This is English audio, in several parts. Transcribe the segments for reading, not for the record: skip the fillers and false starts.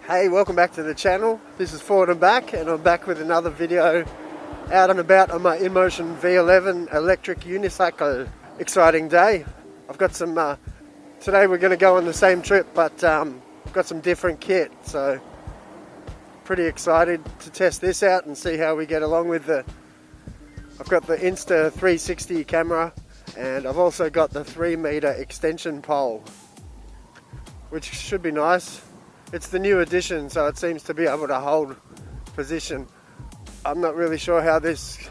Hey, welcome back to the channel. This is Forward and Back, and I'm back with another video out and about on my InMotion V11 electric unicycle. Exciting day. I've got some, today we're going to go on the same trip, but I've got some different kit, so pretty excited to test this out and see how we get along with I've got the insta360 camera, and I've also got the 3-meter extension pole, which should be nice. It's the new edition, so it seems to be able to hold position. I'm not really sure how this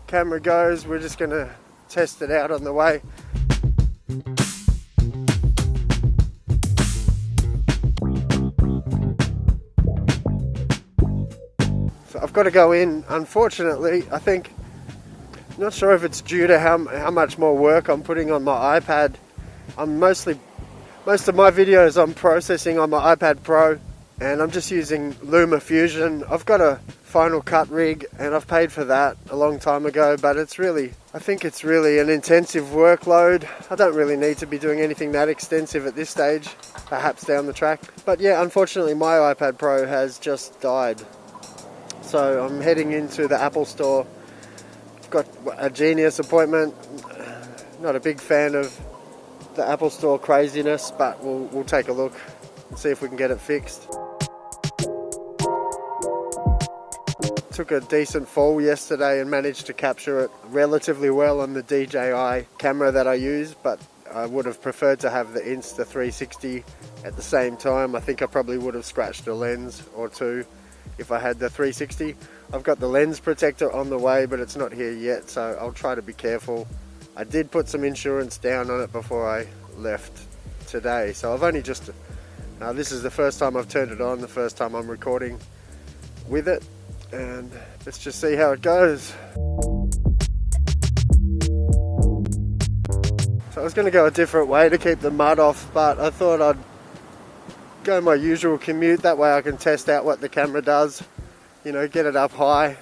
camera goes. We're just going to test it out on the way. So I've got to go in, unfortunately. I think, not sure if it's due to how much more work I'm putting on my iPad. Most of my videos I'm processing on my iPad Pro, and I'm just using LumaFusion. I've got a Final Cut rig and I've paid for that a long time ago, but I think it's really an intensive workload. I don't really need to be doing anything that extensive at this stage, perhaps down the track. But yeah, unfortunately my iPad Pro has just died. So I'm heading into the Apple store. I've got a Genius appointment. Not a big fan of the Apple store craziness, but we'll take a look and see if we can get it fixed. Took a decent fall yesterday and managed to capture it relatively well on the DJI camera that I use, but I would have preferred to have the Insta360 at the same time. I think I probably would have scratched a lens or two if I had the 360. I've got the lens protector on the way, but it's not here yet, so I'll try to be careful. I did put some insurance down on it before I left today, so I've only just, this is the first time I've turned it on, the first time I'm recording with it, and let's just see how it goes. So I was going to go a different way to keep the mud off, but I thought I'd go my usual commute, that way I can test out what the camera does, get it up high,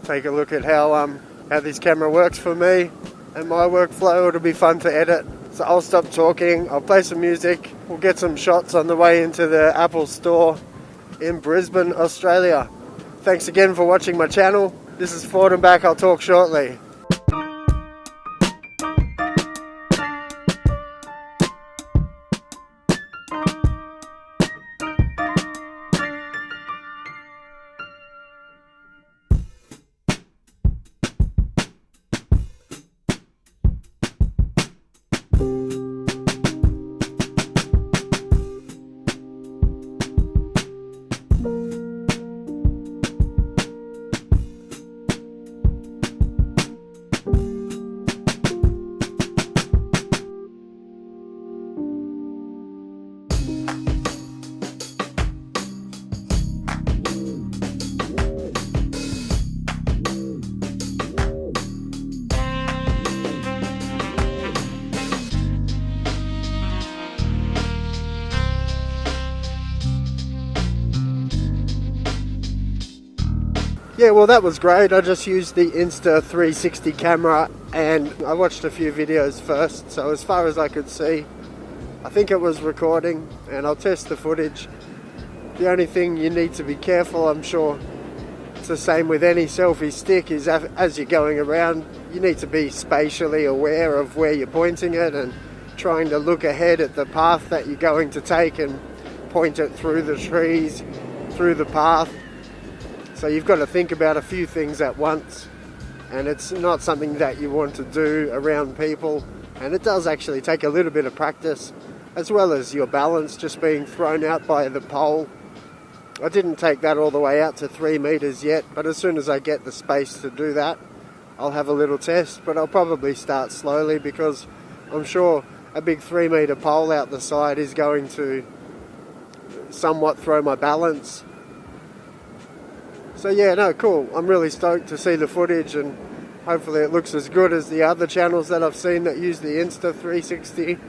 take a look at how this camera works for me and my workflow. It'll be fun to edit. So I'll stop talking, I'll play some music, we'll get some shots on the way into the Apple store in Brisbane, Australia. Thanks again for watching my channel. This is Forward and Back. I'll talk shortly. Yeah, well, that was great. I just used the Insta360 camera and I watched a few videos first, so as far as I could see, I think it was recording, and I'll test the footage. The only thing you need to be careful, I'm sure it's the same with any selfie stick, is as you're going around, you need to be spatially aware of where you're pointing it and trying to look ahead at the path that you're going to take and point it through the trees, through the path. So you've got to think about a few things at once, and it's not something that you want to do around people, and it does actually take a little bit of practice, as well as your balance just being thrown out by the pole. I didn't take that all the way out to 3 meters yet, but as soon as I get the space to do that, I'll have a little test, but I'll probably start slowly because I'm sure a big 3 meter pole out the side is going to somewhat throw my balance. So yeah, no, cool. I'm really stoked to see the footage, and hopefully it looks as good as the other channels that I've seen that use the Insta360.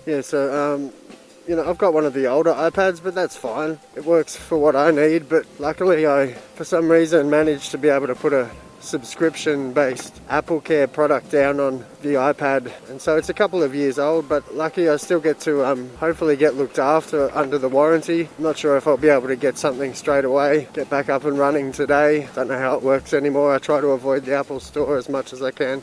Yeah, so you know, I've got one of the older iPads, but that's fine. It works for what I need, but luckily I, for some reason, managed to be able to put a subscription-based Apple Care product down on the iPad, and so it's a couple of years old, but lucky I still get to hopefully get looked after under the warranty. I'm not sure if I'll be able to get something straight away, get back up and running today. Don't know how it works anymore. I try to avoid the Apple Store as much as I can.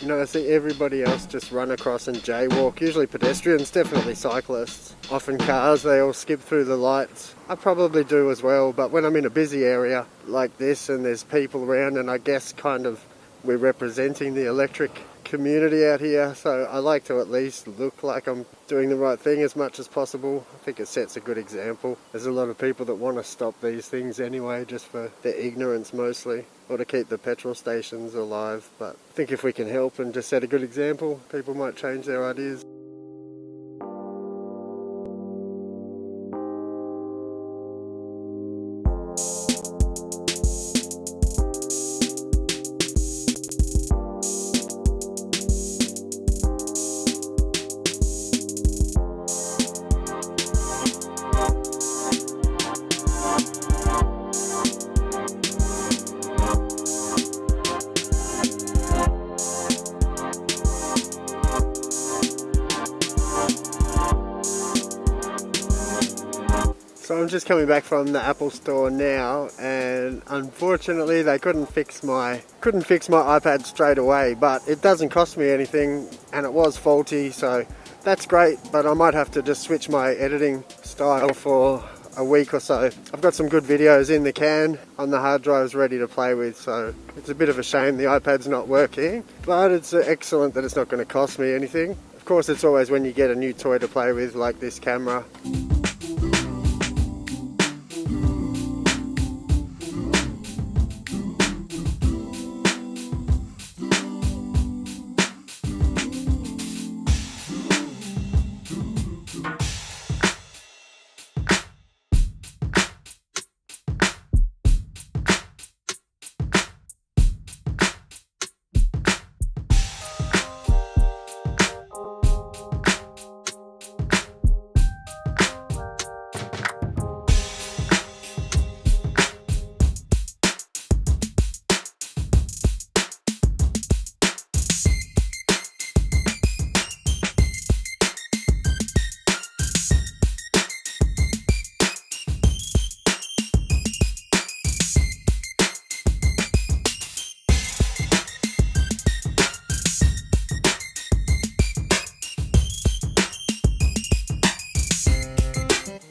You know, I see everybody else just run across and jaywalk, usually pedestrians, definitely cyclists. Often cars, they all skip through the lights. I probably do as well, but when I'm in a busy area like this and there's people around, and I guess kind of we're representing the electric community out here, so I like to at least look like I'm doing the right thing as much as possible. I think it sets a good example. There's a lot of people that want to stop these things anyway, just for their ignorance mostly, or to keep the petrol stations alive, but I think if we can help and just set a good example, people might change their ideas. So I'm just coming back from the Apple Store now, and unfortunately they couldn't fix my iPad straight away, but it doesn't cost me anything and it was faulty, so that's great, but I might have to just switch my editing style for a week or so. I've got some good videos in the can on the hard drives ready to play with, so it's a bit of a shame the iPad's not working, but it's excellent that it's not going to cost me anything. Of course, it's always when you get a new toy to play with, like this camera.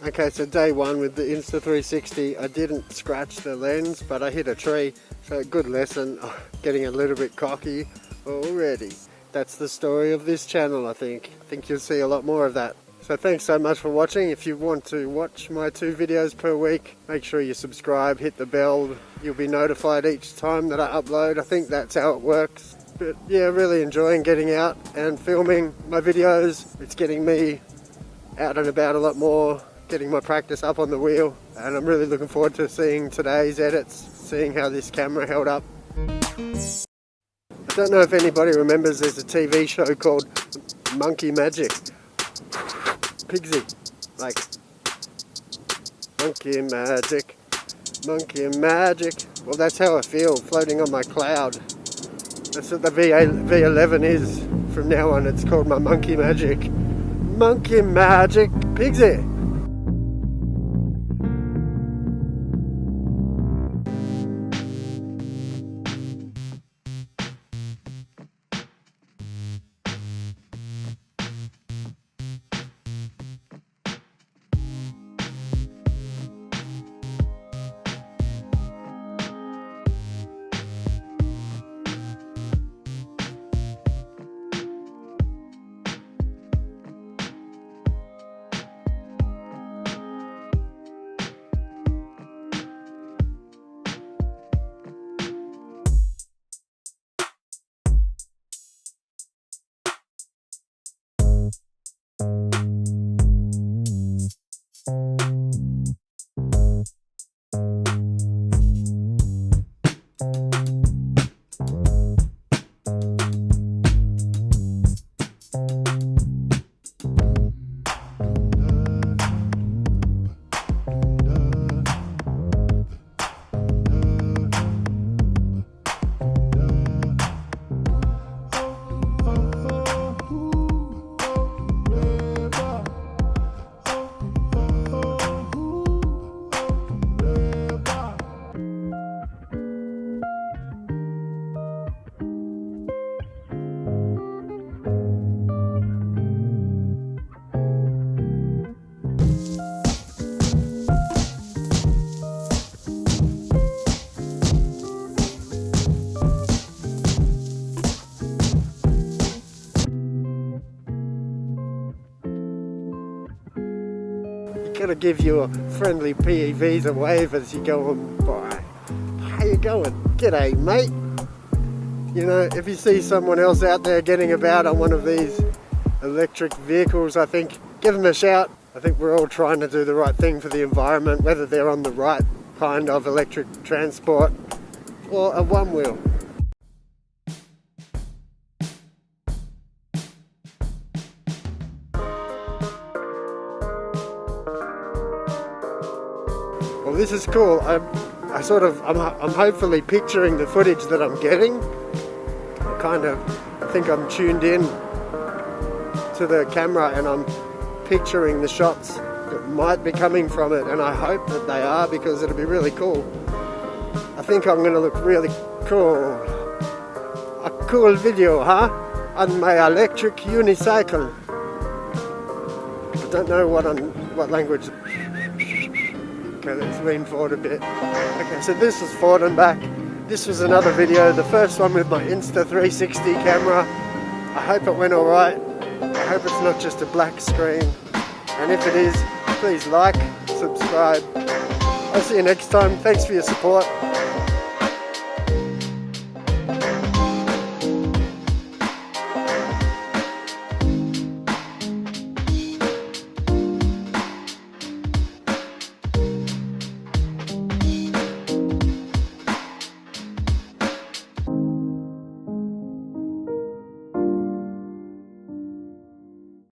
Okay, so day one with the Insta360, I didn't scratch the lens, but I hit a tree, so good lesson. Oh, getting a little bit cocky already. That's the story of this channel, I think. I think you'll see a lot more of that. So thanks so much for watching. If you want to watch my 2 videos per week, make sure you subscribe, hit the bell. You'll be notified each time that I upload. I think that's how it works. But yeah, really enjoying getting out and filming my videos. It's getting me out and about a lot more, getting my practice up on the wheel. And I'm really looking forward to seeing today's edits, seeing how this camera held up. I don't know if anybody remembers, there's a TV show called Monkey Magic. Pigsy, like monkey magic, monkey magic. Well, that's how I feel, floating on my cloud. That's what the V11 is. From now on, it's called my monkey magic. Monkey magic, Pigsy. Gotta give your friendly EEVEES a wave as you go on by. How you going? G'day, mate. You know, if you see someone else out there getting about on one of these electric vehicles, I think give them a shout. I think we're all trying to do the right thing for the environment, whether they're on the right kind of electric transport or a one wheel. Well, this is cool. I'm hopefully picturing the footage that I'm getting. I think I'm tuned in to the camera and I'm picturing the shots that might be coming from it, and I hope that they are, because it'll be really cool. I think I'm going to look really cool. A cool video, huh? On my electric unicycle. I don't know what language. Okay, let's lean forward a bit. Okay, so this is forward and back. This was another video, the first one with my Insta360 camera. I hope it went alright. I hope it's not just a black screen. And if it is, please like, subscribe. I'll see you next time. Thanks for your support.